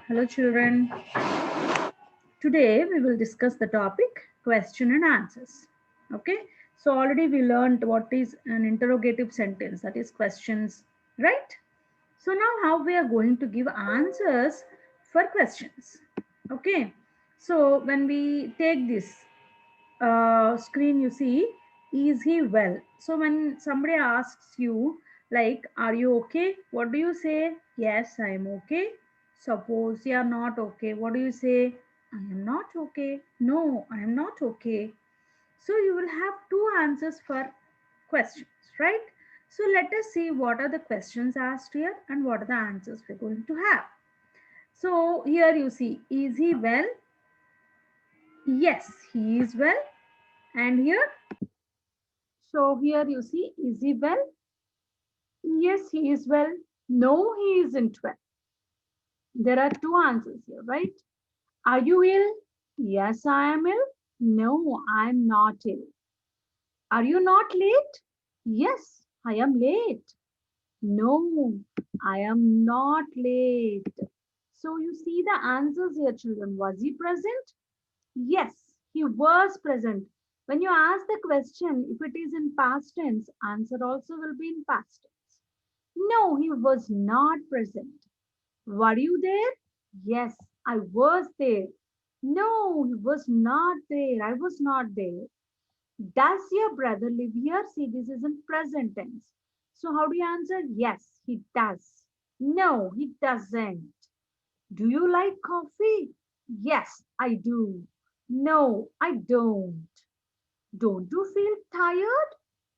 Hello children. Today we will discuss the topic question and answers. Okay. So already we learned what is an interrogative sentence, that is questions, right? So now how we are going to give answers for questions. Okay. So when we take this screen, you see, is he well? So when somebody asks you, like, are you okay? What do you say? Yes, I am okay. Suppose you are not okay. What do you say? I am not okay. No, I am not okay. So you will have two answers for questions, right? So let us see what are the questions asked here and what are the answers we're going to have. So here you see, is he well? Yes, he is well. And here, so here you see, is he well? Yes, he is well. No, he isn't well. There are two answers here, right? Are you ill? Yes, I am ill. No, I'm not ill. Are you not late? Yes, I am late. No, I am not late. So you see the answers here, children. Was he present? Yes, he was present. When you ask the question, if it is in past tense, answer also will be in past tense. No, he was not present. Were you there? Yes, I was there. No, he was not there. I was not there. Does your brother live here? See, this is in present tense. So how do you answer? Yes, he does. No, he doesn't. Do you like coffee? Yes, I do. No, I don't. Don't you feel tired?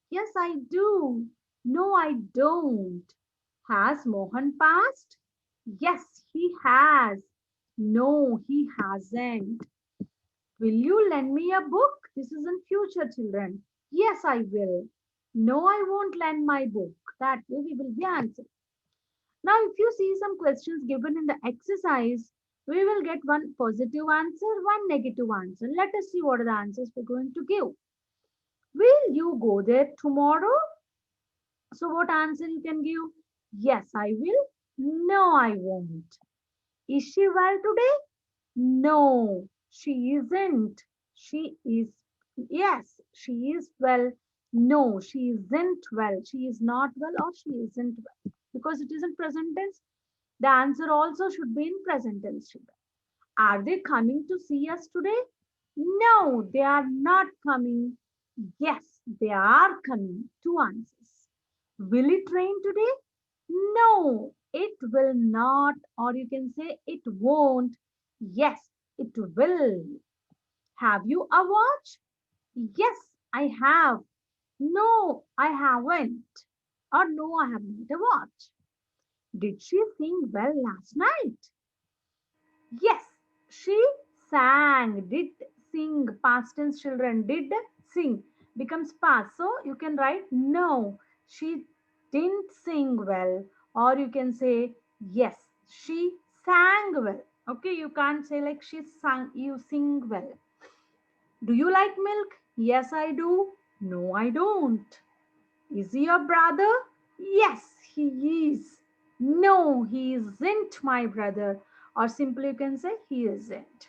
Yes, I do. No, I don't. Has Mohan passed? Yes, he has. No, he hasn't. Will you lend me a book? This is in future, children. Yes, I will. No, I won't lend my book. That way we will be answering. Now, if you see some questions given in the exercise, we will get one positive answer, one negative answer. Let us see what are the answers we're going to give. Will you go there tomorrow? So what answer you can give? Yes, I will. No, I won't. Is she well today? No, she isn't. She is, yes, she is well. No, she isn't well. She is not well or she isn't well. Because it is in present tense, the answer also should be in present tense. Children. Are they coming to see us today? No, they are not coming. Yes, they are coming. Two answers. Will it rain today? No, it will not. Or you can say it won't. Yes, it will. Have you a watch? Yes, I have. No, I haven't. Or no, I haven't a watch. Did she sing well last night? Yes, she sang. Did sing. Past tense children did sing. Becomes past. So you can write no, she didn't sing well. Or you can say yes, she sang well. Okay, you can't say like she sang, you sing well. Do you like milk? Yes, I do. No, I don't. Is he your brother? Yes, he is. No, he isn't my brother. Or simply you can say he isn't.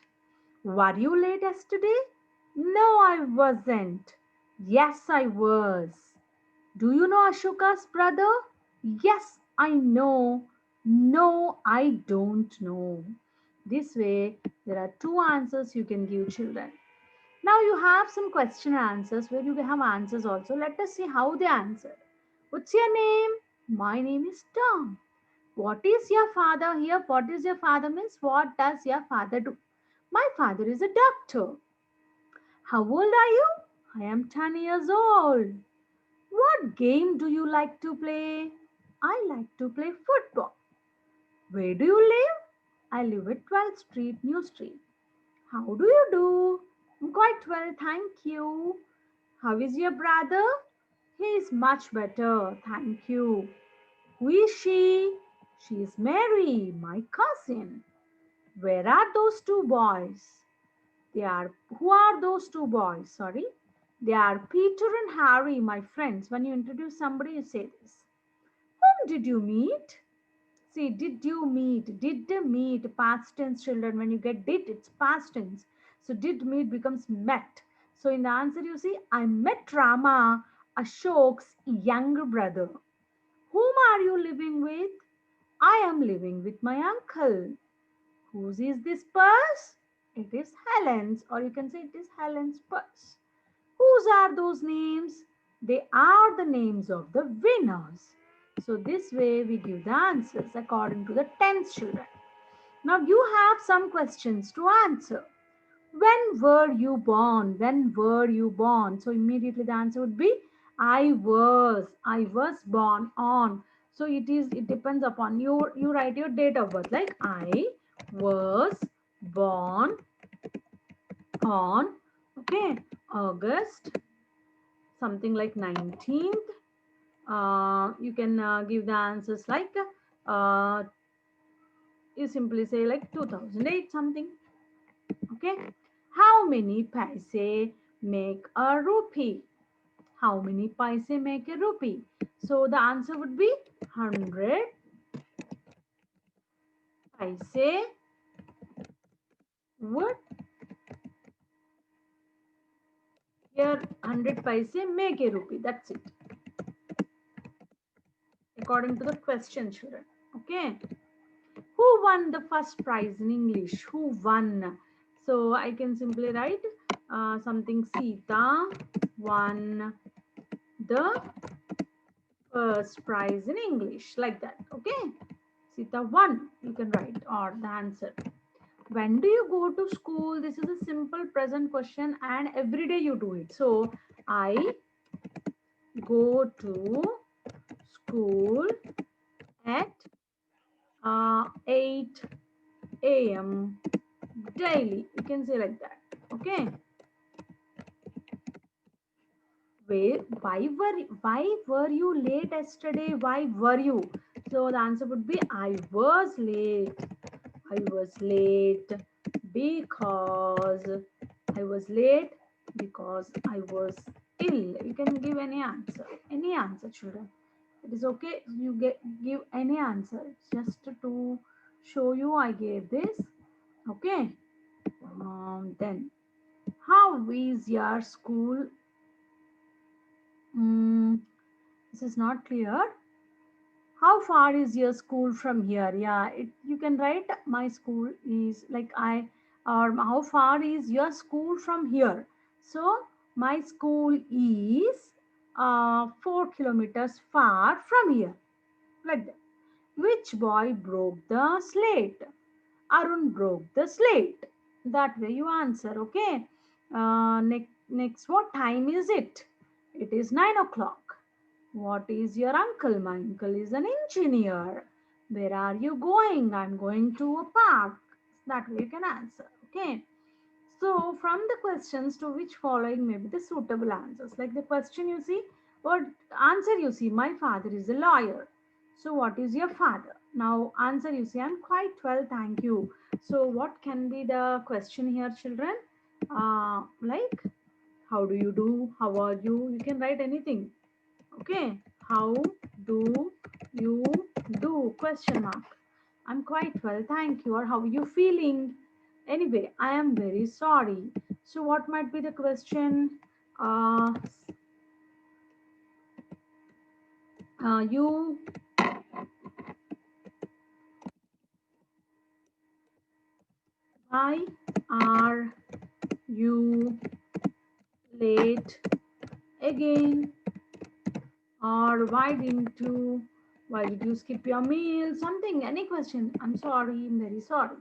Were you late yesterday? No, I wasn't. Yes, I was. Do you know Ashoka's brother? Yes, I know. No, I don't know. This way, there are two answers you can give children. Now you have some question and answers where you have answers also. Let us see how they answer. What's your name? My name is Tom. What is your father here? What is your father means? What does your father do? My father is a doctor. How old are you? I am 10 years old. What game do you like to play? I like to play football. Where do you live? I live at 12th Street, New Street. How do you do? I'm quite well, thank you. How is your brother? He is much better, thank you. Who is she? She is Mary, my cousin. Where are those two boys? They are, who are those two boys? Sorry. They are Peter and Harry, my friends. When you introduce somebody, you say this. Whom did you meet? See, did you meet? Did meet, past tense, children. When you get did, it's past tense. So did meet becomes met. So in the answer, you see, I met Rama, Ashok's younger brother. Whom are you living with? I am living with my uncle. Whose is this purse? It is Helen's, or you can say it is Helen's purse. Whose are those names? They are the names of the winners. So this way we give the answers according to the tense, children. Now you have some questions to answer. When were you born? When were you born? So immediately the answer would be I was born on. So it depends upon you write your date of birth, like I was born on, okay, August something like 19th. You can give the answers like uh, you simply say like 2008 something, okay. How many paise make a rupee? How many paise make a rupee? So the answer would be 100 paise would, here 100 paise make a rupee. That's it. According to the question, children. Okay. Who won the first prize in English? Who won? So I can simply write something Sita won the first prize in English, like that. Okay. Sita won. You can write or the answer. When do you go to school? This is a simple present question and every day you do it. So I go to school at 8 a.m. daily. You can say like that. Okay. Why were you late yesterday? Why were you? So the answer would be I was late. I was late because I was late because I was ill. You can give any answer, children. It is okay. You give any answer. Just to show you, I gave this. Okay. Then, how is your school? This is not clear. How far is your school from here? Yeah, you can write my school is like I, or how far is your school from here? So my school is 4 kilometers far from here, like that. Which boy broke the slate? Arun broke the slate. That way you answer, okay? Next, what time is it? It is 9 o'clock. What is your uncle? My uncle is an engineer. Where are you going? I'm going to a park. That way you can answer, okay? So from the questions, to which following may be the suitable answers? Like the question you see, what answer you see, my father is a lawyer. So what is your father? Now answer you see, I'm quite well, thank you. So what can be the question here, children? Like, how do you do? How are you? You can write anything. Okay. How do you do? Question mark. I'm quite well, thank you. Or how are you feeling? Anyway, I am very sorry. So what might be the question? Uh, you why are you late again? Or why did you skip your meal? Something, any question. I'm sorry, I'm very sorry.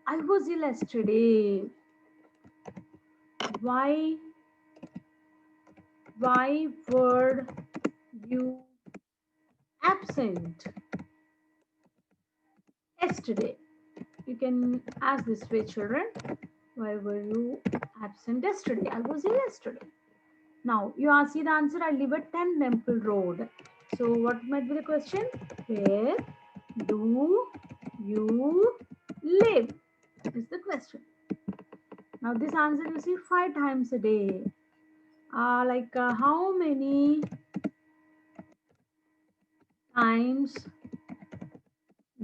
I was ill yesterday. Why were you absent yesterday? You can ask this way, children. Why were you absent yesterday? I was ill yesterday. Now, you ask the answer. I live at 10 Temple Road. So, what might be the question? Where do you live? Is the question. Now, this answer you see 5 times a day. How many times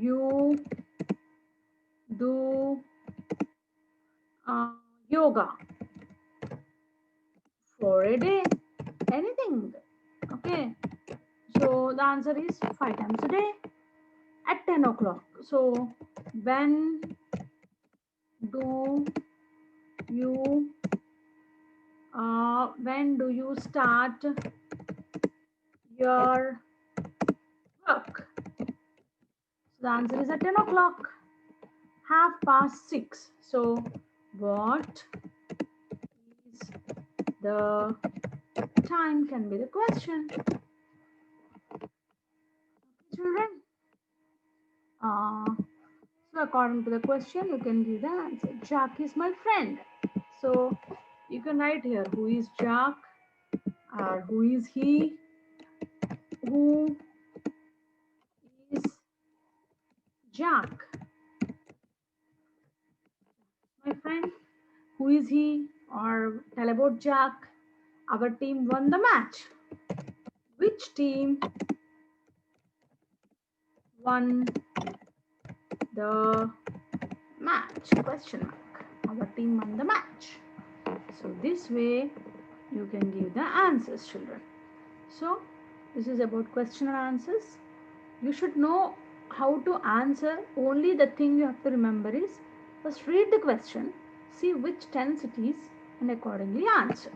you do yoga for a day? Anything. Okay. So the answer is 5 times a day at 10 o'clock. So when do you start your work? So the answer is at 10 o'clock, 6:30. So what is the time can be the question. Children, so according to the question, you can give the answer. Jack is my friend. So you can write here who is Jack or who is he, who is Jack, my friend, who is he, or tell about Jack. Our team won the match. Which team won the match? Question mark. Our team won the match. So this way you can give the answers, children. So this is about question and answers. You should know how to answer. Only the thing you have to remember is first read the question, see which tense it is, and accordingly answer.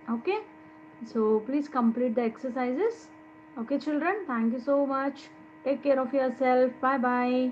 Okay, so please complete the exercises. Okay children, thank you so much. Take care of yourself. Bye bye.